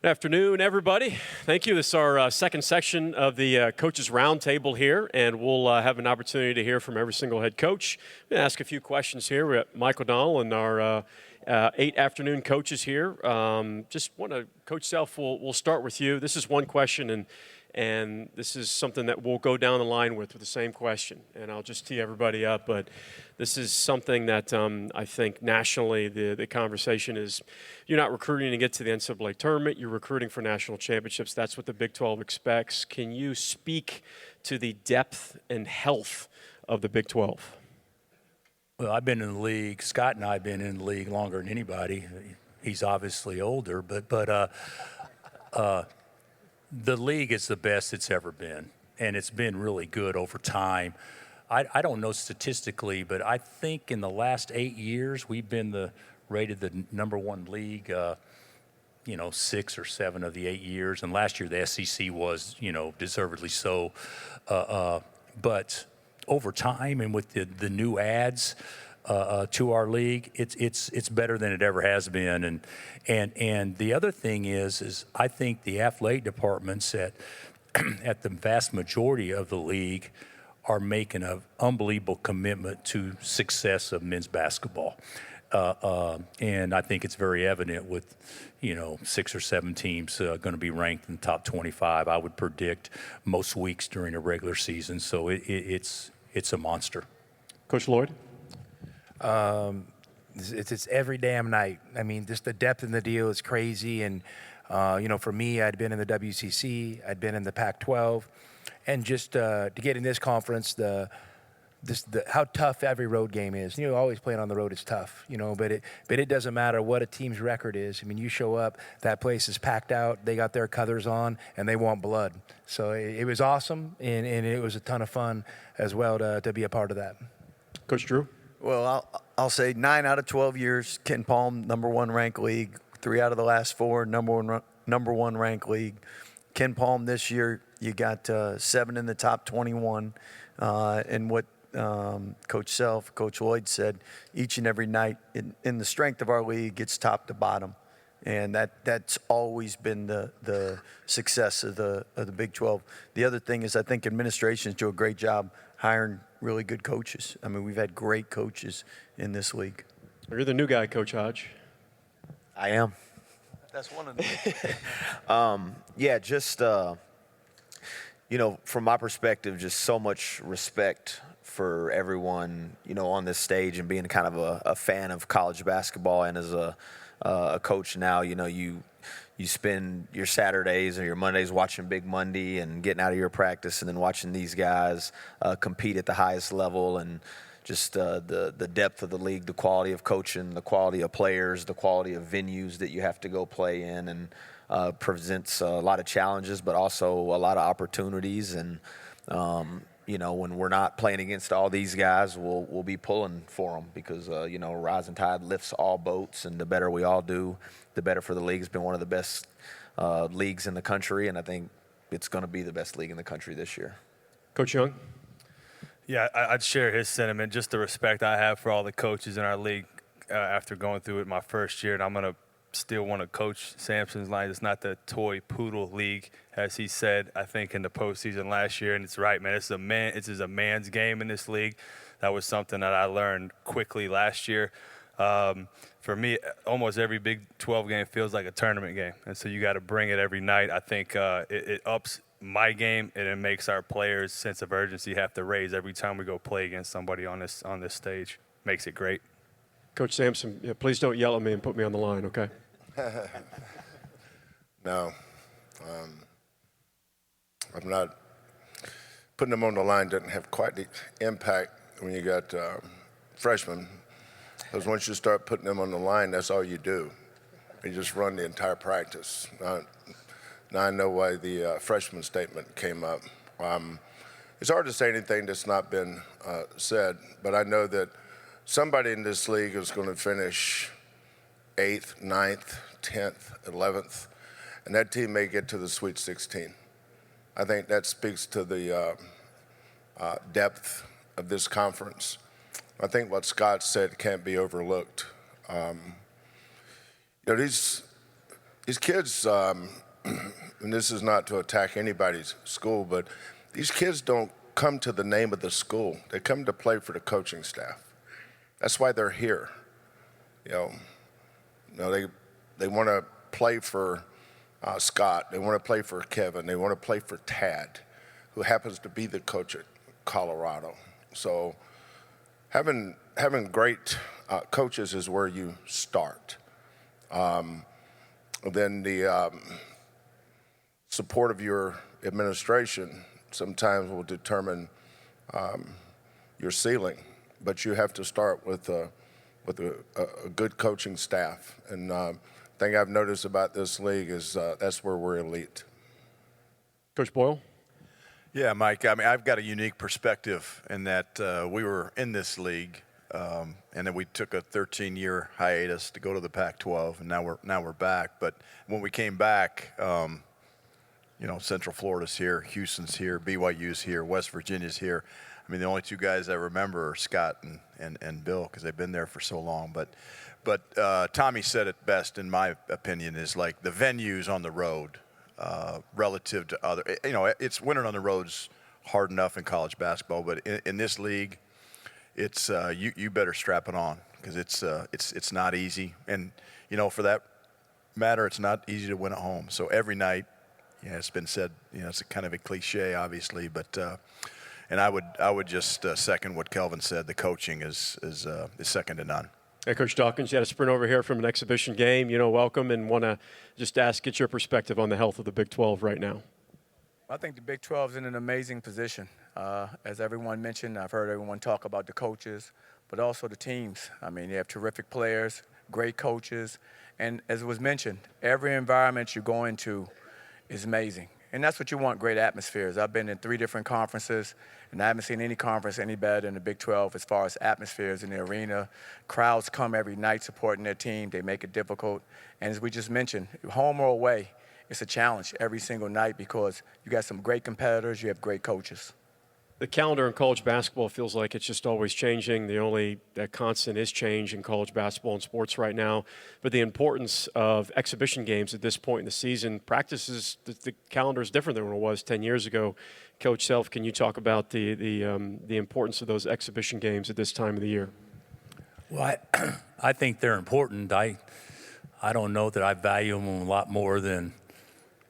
Good afternoon, everybody. Thank you. This is our second section of the Coaches Roundtable here, and we'll have an opportunity to hear from every single head coach. I'm going to ask a few questions here. We got Mike O'Donnell and our 8 afternoon coaches here. Just want to, Coach Self, we'll start with you. This is one question, and this is something that we'll go down the line with the same question, and I'll just tee everybody up. But this is something that I think nationally the conversation is, you're not recruiting to get to the NCAA tournament, you're recruiting for national championships. That's what the Big 12 expects. Can you speak to the depth and health of the Big 12? Well, I've been in the league. Scott and I have been in the league longer than anybody. He's obviously older, but the league is the best it's ever been, and it's been really good over time. I don't know statistically, but I think in the last 8 years we've been rated the number one league, 6 or 7 of the 8 years. And last year the SEC was, deservedly so. But over time and with the new ads to our league, it's better than it ever has been. And the other thing is I think the athletic departments at the vast majority of the league are making an unbelievable commitment to success of men's basketball. And I think it's very evident with, 6 or 7 teams going to be ranked in the top 25. I would predict most weeks during a regular season. So it's a monster. Coach Lloyd? It's every damn night. I mean, just the depth in the deal is crazy. And, for me, I'd been in the WCC, I'd been in the Pac-12. And just to get in this conference, how tough every road game is. Always playing on the road is tough, but it doesn't matter what a team's record is. I mean, you show up, that place is packed out, they got their colors on, and they want blood. So it was awesome, and it was a ton of fun as well to be a part of that. Coach Drew? Well, I'll say 9 out of 12 years, Ken Palm, number 1 ranked league. 3 out of the last 4, number one ranked league. Ken Palm this year, you got 7 in the top 21. And what Coach Self, Coach Lloyd said, each and every night in the strength of our league, it's top to bottom. And that's always been the success of the Big 12. The other thing is I think administrations do a great job hiring really good coaches. I mean, we've had great coaches in this league. You're the new guy, Coach Hodge. I am. That's one of them. From my perspective, just so much respect for everyone, on this stage, and being kind of a fan of college basketball, and as a coach now, you spend your Saturdays or your Mondays watching Big Monday and getting out of your practice and then watching these guys compete at the highest level, and just the depth of the league, the quality of coaching, the quality of players, the quality of venues that you have to go play in, and presents a lot of challenges, but also a lot of opportunities. And, when we're not playing against all these guys, we'll be pulling for them because, rising tide lifts all boats, and the better we all do, the better for the league. It's been one of the best leagues in the country, and I think it's going to be the best league in the country this year. Coach Young? Yeah, I'd share his sentiment, just the respect I have for all the coaches in our league after going through it my first year. And I'm going to still want to coach Sampson's line. It's not the toy poodle league, as he said, I think, in the postseason last year. And it's right, man. It's a man's game in this league. That was something that I learned quickly last year. For me, almost every Big 12 game feels like a tournament game. And so you got to bring it every night. I think it ups my game, and it makes our players' sense of urgency have to raise every time we go play against somebody on this stage. Makes it great. Coach Sampson, please don't yell at me and put me on the line, okay? No. I'm not putting them on the line. Doesn't have quite the impact when you got freshmen, because once you start putting them on the line, that's all you do. You just run the entire practice. Now I know why the freshman statement came up. It's hard to say anything that's not been said, but I know that somebody in this league is going to finish 8th, 9th, 10th, 11th, and that team may get to the Sweet 16. I think that speaks to the depth of this conference. I think what Scott said can't be overlooked. These these kids, and this is not to attack anybody's school, but these kids don't come to the name of the school. They come to play for the coaching staff. That's why they're here. They want to play for Scott. They want to play for Kevin. They want to play for Tad, who happens to be the coach at Colorado. So having great coaches is where you start. Then the support of your administration sometimes will determine your ceiling, but you have to start with a good coaching staff. And thing I've noticed about this league is that's where we're elite. Coach Boyle? Yeah, Mike, I mean, I've got a unique perspective in that we were in this league, and then we took a 13-year hiatus to go to the Pac-12, and now we're back. But when we came back, Central Florida's here, Houston's here, BYU's here, West Virginia's here. I mean, the only two guys I remember are Scott and Bill, because they've been there for so long. But Tommy said it best, in my opinion, is like the venues on the road relative to other. It's winning on the road's hard enough in college basketball, but in this league, it's you better strap it on, because it's not easy, and for that matter, it's not easy to win at home. So every night, it's been said, it's a kind of a cliche, obviously, but. And I would just second what Kelvin said. The coaching is second to none. Hey, Coach Dawkins, you had a sprint over here from an exhibition game. Welcome, and want to just get your perspective on the health of the Big 12 right now. I think the Big 12 is in an amazing position. As everyone mentioned, I've heard everyone talk about the coaches, but also the teams. I mean, you have terrific players, great coaches, and as it was mentioned, every environment you go into is amazing. And that's what you want, great atmospheres. I've been in 3 different conferences, and I haven't seen any conference any better than the Big 12 as far as atmospheres in the arena. Crowds come every night supporting their team. They make it difficult. And as we just mentioned, home or away, it's a challenge every single night because you got some great competitors, you have great coaches. The calendar in college basketball feels like it's just always changing. The only constant is change in college basketball and sports right now. But the importance of exhibition games at this point in the season, practices, the calendar is different than what it was 10 years ago. Coach Self, can you talk about the importance of those exhibition games at this time of the year? Well, I think they're important. I don't know that I value them a lot more than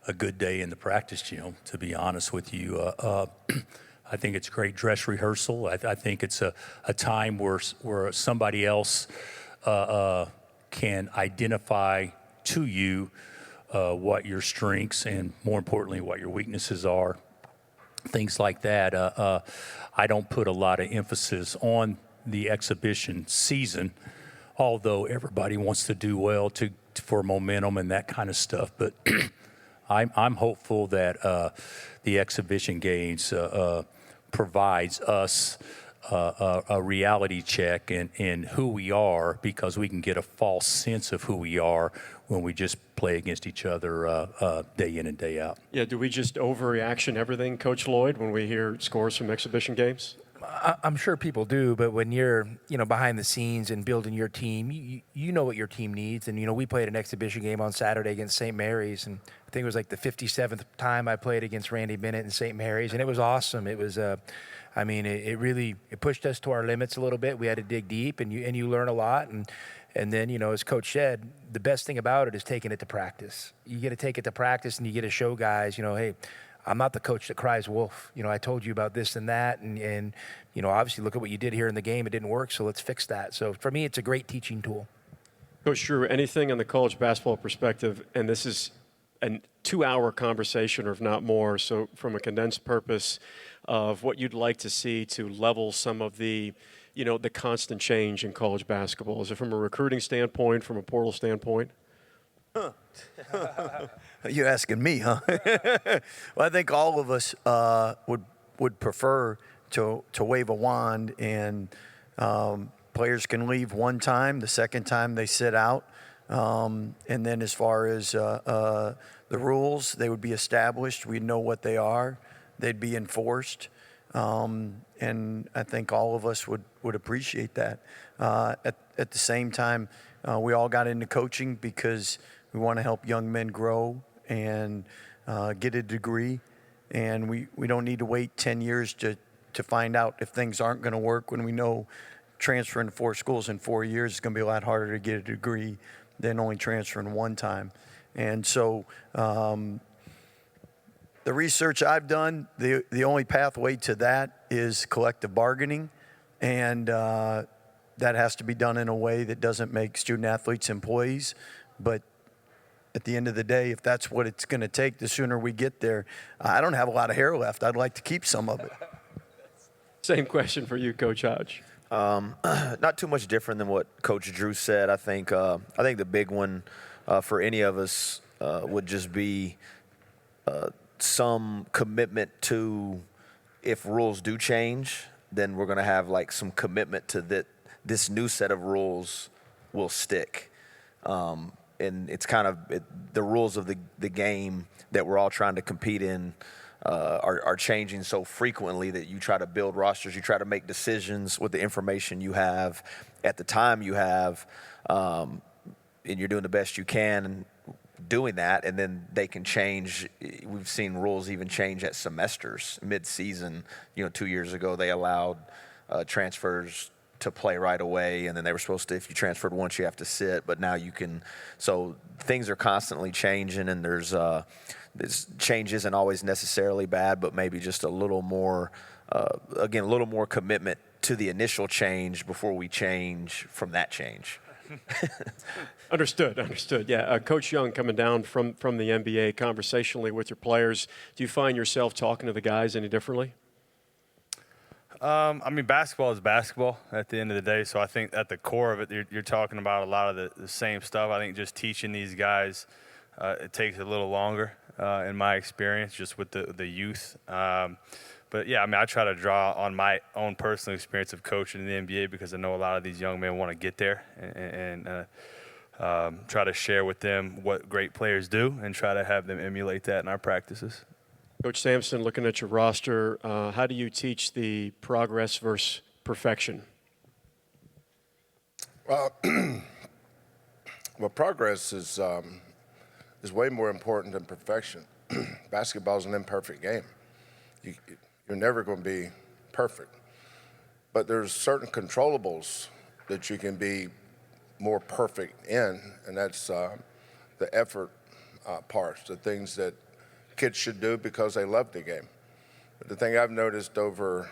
a good day in the practice gym, to be honest with you. I think it's great dress rehearsal. I think it's a time where somebody else can identify to you what your strengths and, more importantly, what your weaknesses are. Things like that. I don't put a lot of emphasis on the exhibition season, although everybody wants to do well for momentum and that kind of stuff. But I'm hopeful that the exhibition games provides us a reality check in who we are, because we can get a false sense of who we are when we just play against each other day in and day out. Yeah, do we just overreaction everything, Coach Lloyd, when we hear scores from exhibition games? I'm sure people do, but when you're, behind the scenes and building your team, you know what your team needs. And, we played an exhibition game on Saturday against St. Mary's, and I think it was like the 57th time I played against Randy Bennett in St. Mary's, and it was awesome. It was, it really pushed us to our limits a little bit. We had to dig deep, and you learn a lot. And then, as Coach said, the best thing about it is taking it to practice. You get to take it to practice, and you get to show guys, hey, I'm not the coach that cries wolf. I told you about this and that, and obviously look at what you did here in the game. It didn't work, so let's fix that. So for me, it's a great teaching tool. Coach Drew, anything on the college basketball perspective, and this is a 2-hour conversation or if not more, so from a condensed purpose of what you'd like to see to level some of the constant change in college basketball. Is it from a recruiting standpoint, from a portal standpoint? You're asking me, huh? Well, I think all of us would prefer to wave a wand and players can leave one time. The second time they sit out. And then as far as the rules, they would be established. We'd know what they are. They'd be enforced. And I think all of us would appreciate that. At the same time, we all got into coaching because We want to help young men grow and get a degree. And we don't need to wait 10 years to find out if things aren't going to work, when we know transferring to 4 schools in 4 years is going to be a lot harder to get a degree than only transferring one time. And so the research I've done, the only pathway to that is collective bargaining. And that has to be done in a way that doesn't make student athletes employees. But at the end of the day, if that's what it's going to take, the sooner we get there. I don't have a lot of hair left. I'd like to keep some of it. Same question for you, Coach Hodge. Not too much different than what Coach Drew said. I think the big one for any of us would just be some commitment to, if rules do change, then we're going to have like some commitment to that this new set of rules will stick. And it's kind of the rules of the game that we're all trying to compete in are changing so frequently that you try to build rosters, you try to make decisions with the information you have at the time you have, and you're doing the best you can doing that, and then they can change. We've seen rules even change at semesters, mid-season. 2 years ago they allowed transfers to play right away, and then they were supposed to, if you transferred once, you have to sit, but now you can. So things are constantly changing, and this change isn't always necessarily bad, but maybe just a little more, a little more commitment to the initial change before we change from that change. Understood. Yeah, Coach Young, coming down from the NBA, conversationally with your players, do you find yourself talking to the guys any differently? Basketball is basketball at the end of the day. So I think at the core of it, you're talking about a lot of the same stuff. I think just teaching these guys, it takes a little longer in my experience, just with the youth. But yeah, I try to draw on my own personal experience of coaching in the NBA, because I know a lot of these young men want to get there, and try to share with them what great players do and try to have them emulate that in our practices. Coach Sampson, looking at your roster, how do you teach the progress versus perfection? Well, progress is way more important than perfection. Basketball is an imperfect game. You're never going to be perfect. But there's certain controllables that you can be more perfect in, and that's the effort parts, the things that kids should do because they love the game. But the thing I've noticed over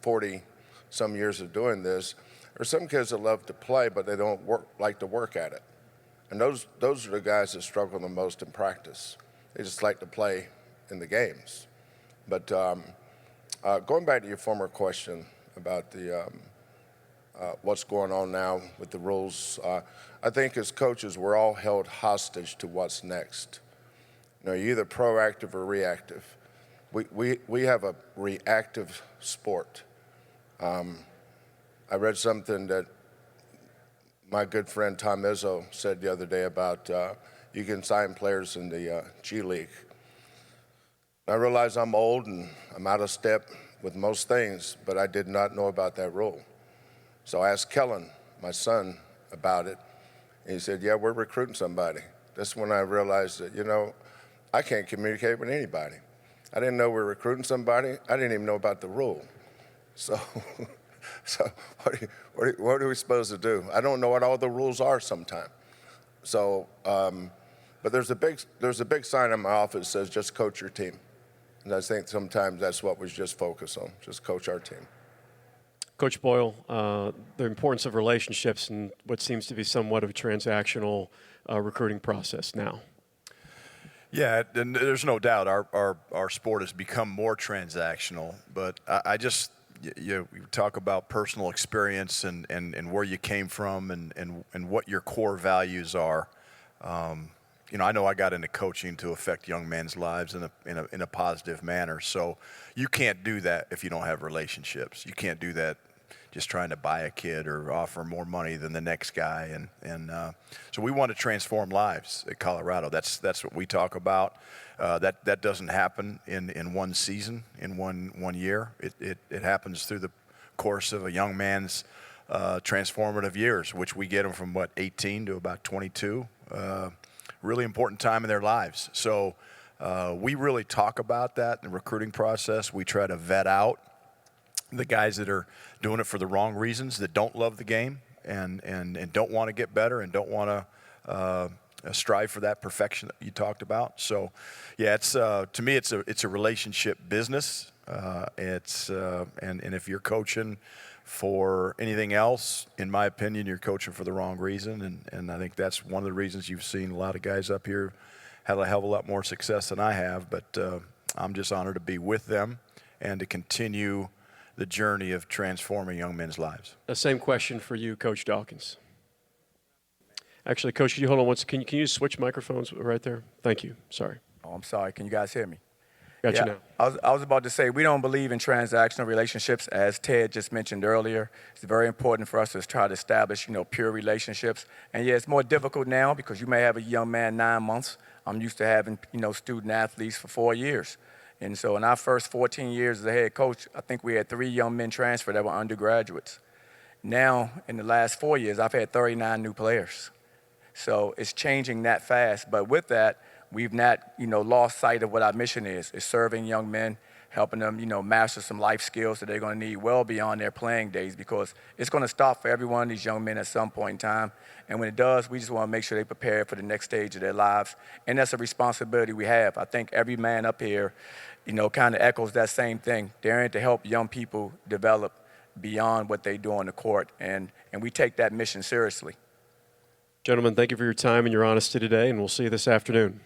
40-some years of doing this, are some kids that love to play, but they don't like to work at it. And those are the guys that struggle the most in practice. They just like to play in the games. But going back to your former question about the what's going on now with the rules, I think as coaches we're all held hostage to what's next. You're either proactive or reactive. We have a reactive sport. I read something that my good friend Tom Izzo said the other day about you can sign players in the G League. I realize I'm old and I'm out of step with most things, but I did not know about that rule. So I asked Kellen, my son, about it, and he said, yeah, we're recruiting somebody. That's when I realized that, I can't communicate with anybody. I didn't know we were recruiting somebody. I didn't even know about the rule. So what are we supposed to do? I don't know what all the rules are sometimes. So, but there's a big sign in my office that says just coach your team. And I think sometimes that's what we just focus on, just coach our team. Coach Boyle, the importance of relationships and what seems to be somewhat of a transactional recruiting process now. Yeah, and there's no doubt our sport has become more transactional, but I just, you talk about personal experience and where you came from and what your core values are. I know I got into coaching to affect young men's lives in a positive manner. So you can't do that if you don't have relationships. You can't do that just trying to buy a kid or offer more money than the next guy. And so we want to transform lives at Colorado. That's what we talk about. That doesn't happen in one season, in one year. It happens through the course of a young man's transformative years, which we get them from 18 to about 22. really important time in their lives. So we really talk about that in the recruiting process. We try to vet out the guys that are doing it for the wrong reasons, that don't love the game and don't want to get better and don't want to strive for that perfection that you talked about. So, yeah, it's to me, it's a relationship business. And if you're coaching for anything else, in my opinion, you're coaching for the wrong reason. And I think that's one of the reasons you've seen a lot of guys up here have a hell of a lot more success than I have. But I'm just honored to be with them and to continue the journey of transforming young men's lives. The same question for you, Coach Dawkins. Actually, Coach, can you hold on once? Can you switch microphones right there? Thank you. Sorry. Oh, I'm sorry. Can you guys hear me? Got you now. I was about to say, we don't believe in transactional relationships, as Ted just mentioned earlier. It's very important for us to try to establish, pure relationships. And yeah, it's more difficult now because you may have a young man 9 months. I'm used to having, student athletes for 4 years. And so in our first 14 years as a head coach, I think we had 3 young men transfer that were undergraduates. Now, in the last 4 years, I've had 39 new players. So it's changing that fast. But with that, we've not, lost sight of what our mission is serving young men, helping them, master some life skills that they're going to need well beyond their playing days, because it's going to stop for every one of these young men at some point in time. And when it does, we just want to make sure they prepare for the next stage of their lives. And that's a responsibility we have. I think every man up here, kind of echoes that same thing. They're in to help young people develop beyond what they do on the court. And we take that mission seriously. Gentlemen, thank you for your time and your honesty today, and we'll see you this afternoon.